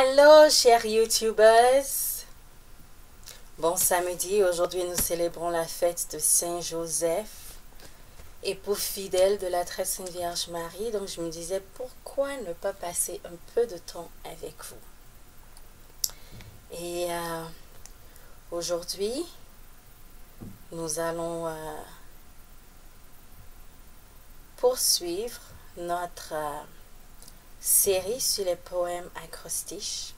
Allô, chers YouTubers. Bon samedi, aujourd'hui nous célébrons la fête de Saint-Joseph, époux fidèle de la très sainte Vierge Marie. Donc je me disais, pourquoi ne pas passer un peu de temps avec vous? Et aujourd'hui, nous allons poursuivre notre série sur les poèmes acrostiches.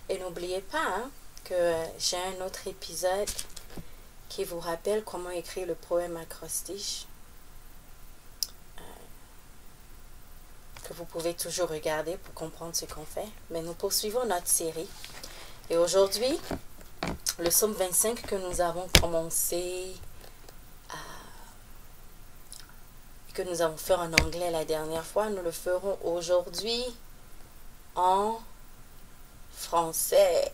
Et n'oubliez pas que j'ai un autre épisode qui vous rappelle comment écrire le poème acrostiche, que vous pouvez toujours regarder pour comprendre ce qu'on fait. Mais nous poursuivons notre série. Et aujourd'hui, le psaume 25 que nous avons commencé, que nous avons fait en anglais la dernière fois, nous le ferons aujourd'hui en français.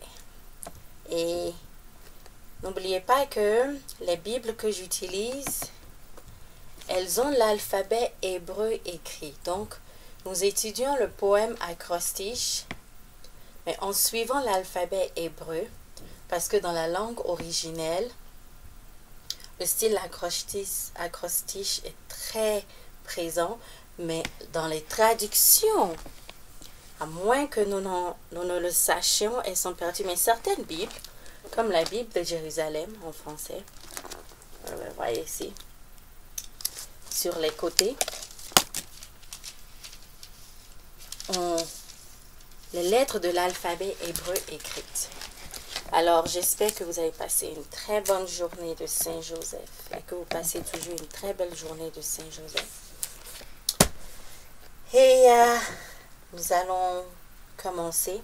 Et n'oubliez pas que les Bibles que j'utilise, elles ont l'alphabet hébreu écrit. Donc, nous étudions le poème acrostiche, mais en suivant l'alphabet hébreu, parce que dans la langue originelle, le style acrostiche est très présent, mais dans les traductions, à moins que nous ne le sachions, elles sont perdues. Mais certaines Bibles, comme la Bible de Jérusalem en français, vous voyez ici, sur les côtés, ont les lettres de l'alphabet hébreu écrites. Alors, j'espère que vous avez passé une très bonne journée de Saint-Joseph et que vous passez toujours une très belle journée de Saint-Joseph. Et nous allons commencer.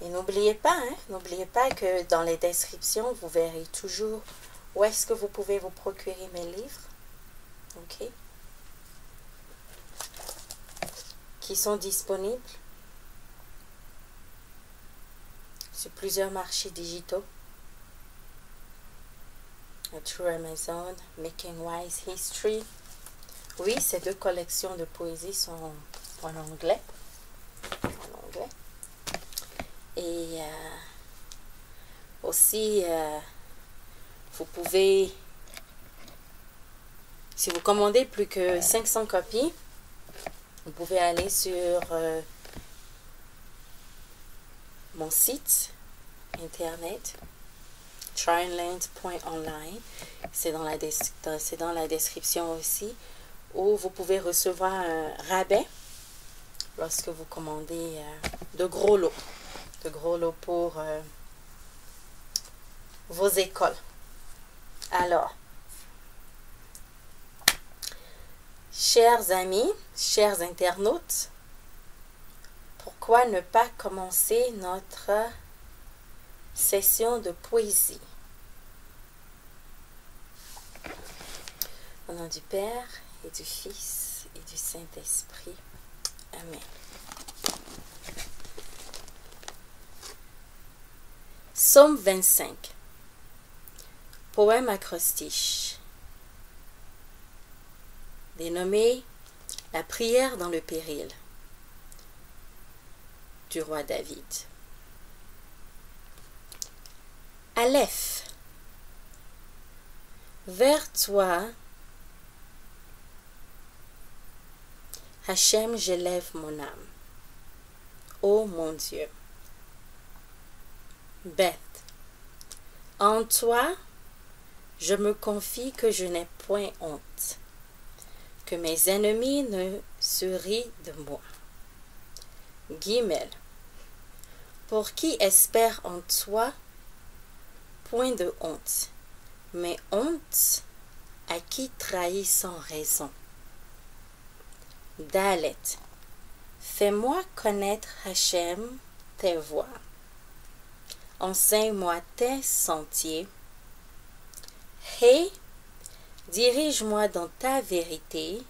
Et n'oubliez pas que dans les descriptions, vous verrez toujours où est-ce que vous pouvez vous procurer mes livres. OK? Qui sont disponibles sur plusieurs marchés digitaux. Through Amazon, Making Wise History. Oui, ces deux collections de poésie sont en anglais. Et aussi, vous pouvez, si vous commandez plus que 500 copies, vous pouvez aller sur mon site internet trineland.online. C'est dans la description aussi, où vous pouvez recevoir un rabais lorsque vous commandez de gros lots pour vos écoles. Alors, chers amis, chers internautes, pourquoi ne pas commencer notre session de poésie? Au nom du Père et du Fils et du Saint-Esprit. Amen. Psaume 25. Poème acrostiche. Dénommé La prière dans le péril du roi David. Aleph. Vers toi, Hachem, j'élève mon âme. Ô mon Dieu. Beth. En toi, je me confie que je n'ai point honte, que mes ennemis ne se rient de moi. Gimel. Pour qui espère en toi, point de honte, mais honte à qui trahit sans raison. Dalet. Fais-moi connaître, Hachem, tes voies. Enseigne-moi tes sentiers. Hé, dirige-moi dans ta vérité.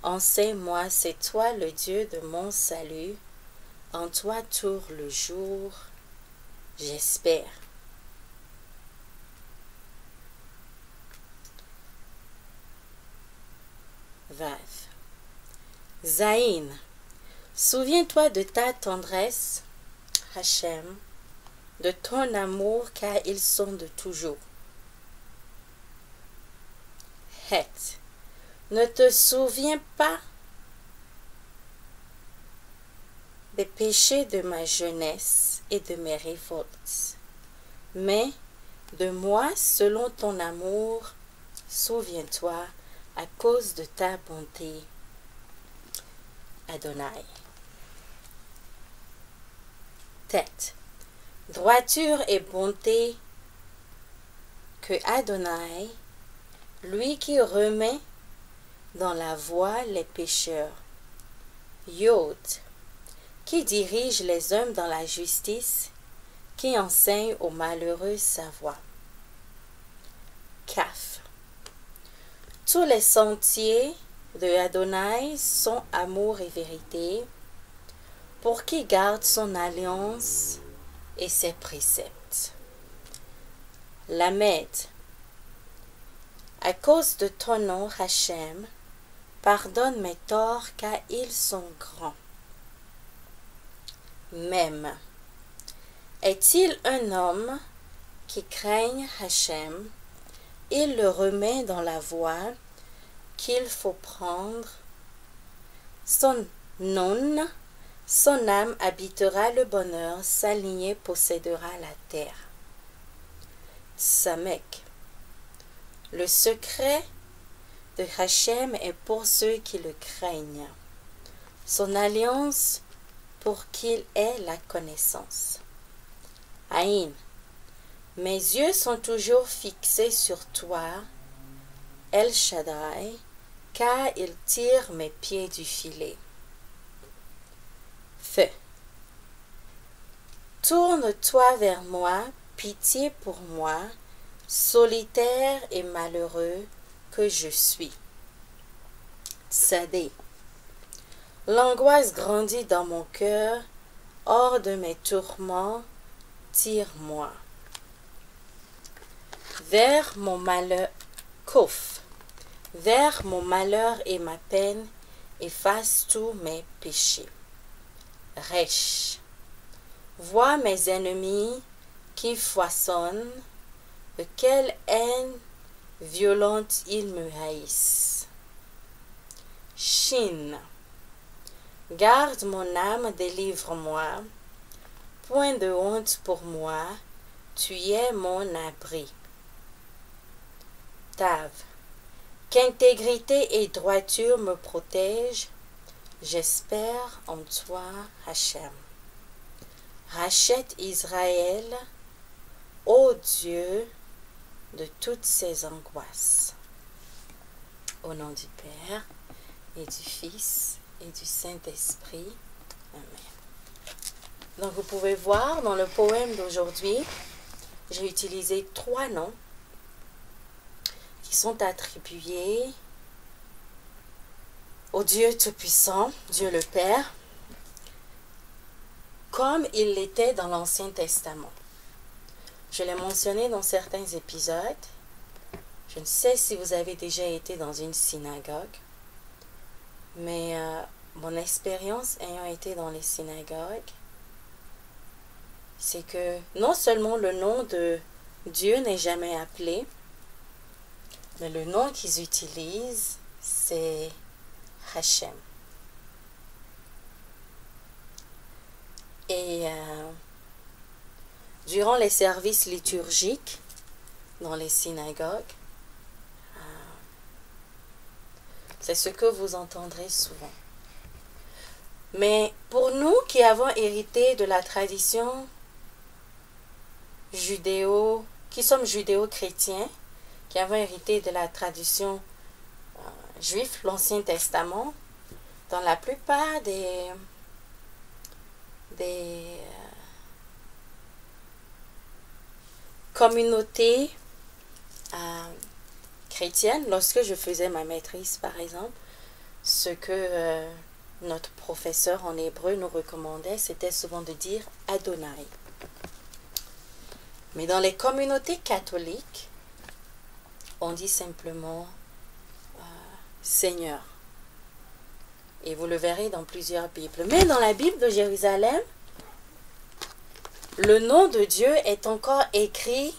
Enseigne-moi, c'est toi le Dieu de mon salut. En toi tourne le jour, j'espère. Vav. Zaïn. Souviens-toi de ta tendresse, Hachem, de ton amour, car ils sont de toujours. Het. Ne te souviens pas des péchés de ma jeunesse et de mes révoltes, mais de moi selon ton amour, souviens-toi à cause de ta bonté, Adonai. Tête. Droiture et bonté que Adonai, lui qui remet dans la voie les pécheurs. Yod, qui dirige les hommes dans la justice, qui enseigne aux malheureux sa voie. Kaf. Tous les sentiers de Adonai sont amour et vérité, pour qui garde son alliance et ses préceptes. Lamed. À cause de ton nom, Hachem, pardonne mes torts car ils sont grands. Même. Est-il un homme qui craigne Hachem? Il le remet dans la voie qu'il faut prendre. Son nom, son âme habitera le bonheur, sa lignée possédera la terre. Samek. Le secret de Hachem est pour ceux qui le craignent. Son alliance pour qu'il ait la connaissance. Aïn. Mes yeux sont toujours fixés sur toi, El Shaddai, car il tire mes pieds du filet. Feu. Tourne-toi vers moi, pitié pour moi, solitaire et malheureux que je suis. Tsadé. L'angoisse grandit dans mon cœur, hors de mes tourments, tire-moi. Vers mon malheur, Kouf. Vers mon malheur et ma peine, efface tous mes péchés. Resh. Vois mes ennemis qui foisonnent, de quelle haine violente ils me haïssent. Shin. Garde mon âme, délivre-moi. Point de honte pour moi, tu es mon abri. Tav. Qu'intégrité et droiture me protègent, j'espère en toi, Hachem. Rachète Israël, ô Dieu, de toutes ses angoisses. Au nom du Père, et du Fils, et du Saint-Esprit. Amen. Donc vous pouvez voir dans le poème d'aujourd'hui, j'ai utilisé 3 noms qui sont attribués au Dieu Tout-Puissant, Dieu le Père, comme il l'était dans l'Ancien Testament. Je l'ai mentionné dans certains épisodes. Je ne sais si vous avez déjà été dans une synagogue, mais mon expérience ayant été dans les synagogues, c'est que non seulement le nom de Dieu n'est jamais appelé, mais le nom qu'ils utilisent, c'est Hachem. Et durant les services liturgiques dans les synagogues, c'est ce que vous entendrez souvent. Mais pour nous qui avons hérité de la tradition qui sommes judéo-chrétiens, qui avons hérité de la tradition juive, l'Ancien Testament, dans la plupart des communautés chrétiennes, lorsque je faisais ma maîtrise par exemple, ce que notre professeur en hébreu nous recommandait, c'était souvent de dire Adonai. Mais dans les communautés catholiques, on dit simplement Seigneur. Et vous le verrez dans plusieurs Bibles. Mais dans la Bible de Jérusalem, le nom de Dieu est encore écrit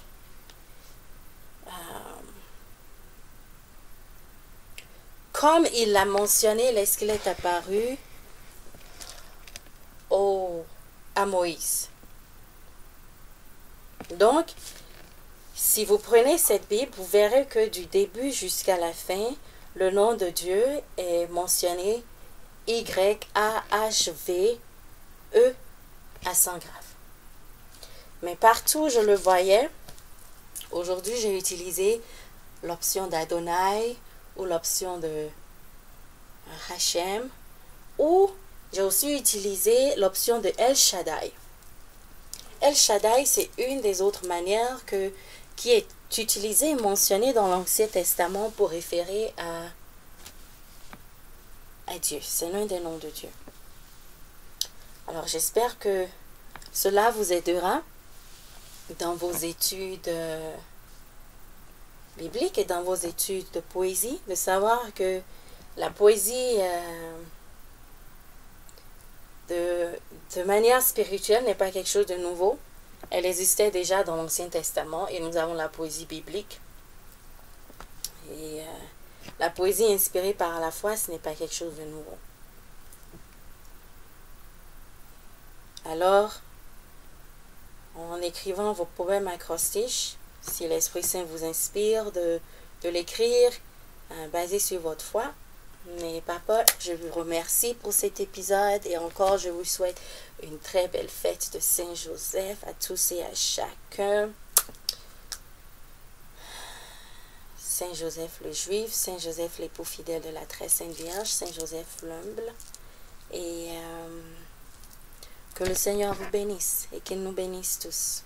comme il l'a mentionné lorsqu'il est apparu à Moïse. Donc, si vous prenez cette Bible, vous verrez que du début jusqu'à la fin, le nom de Dieu est mentionné Y-A-H-V-E accent grave. Mais partout, je le voyais. Aujourd'hui, j'ai utilisé l'option d'Adonai ou l'option de Hachem, ou j'ai aussi utilisé l'option de El Shaddai. El Shaddai, c'est une des autres manières qui est utilisée et mentionnée dans l'Ancien Testament pour référer à Dieu. C'est l'un des noms de Dieu. Alors, j'espère que cela vous aidera dans vos études bibliques et dans vos études de poésie, de savoir que la poésie de manière spirituelle n'est pas quelque chose de nouveau. Elle existait déjà dans l'Ancien Testament et nous avons la poésie biblique. Et la poésie inspirée par la foi, ce n'est pas quelque chose de nouveau. Alors, en écrivant vos poèmes acrostiches, si l'Esprit Saint vous inspire de l'écrire basé sur votre foi, n'ayez pas peur. Je vous remercie pour cet épisode et encore je vous souhaite une très belle fête de Saint-Joseph à tous et à chacun. Saint-Joseph le Juif, Saint-Joseph l'époux fidèle de la très sainte Vierge, Saint-Joseph l'humble. Et que le Seigneur vous bénisse et qu'il nous bénisse tous.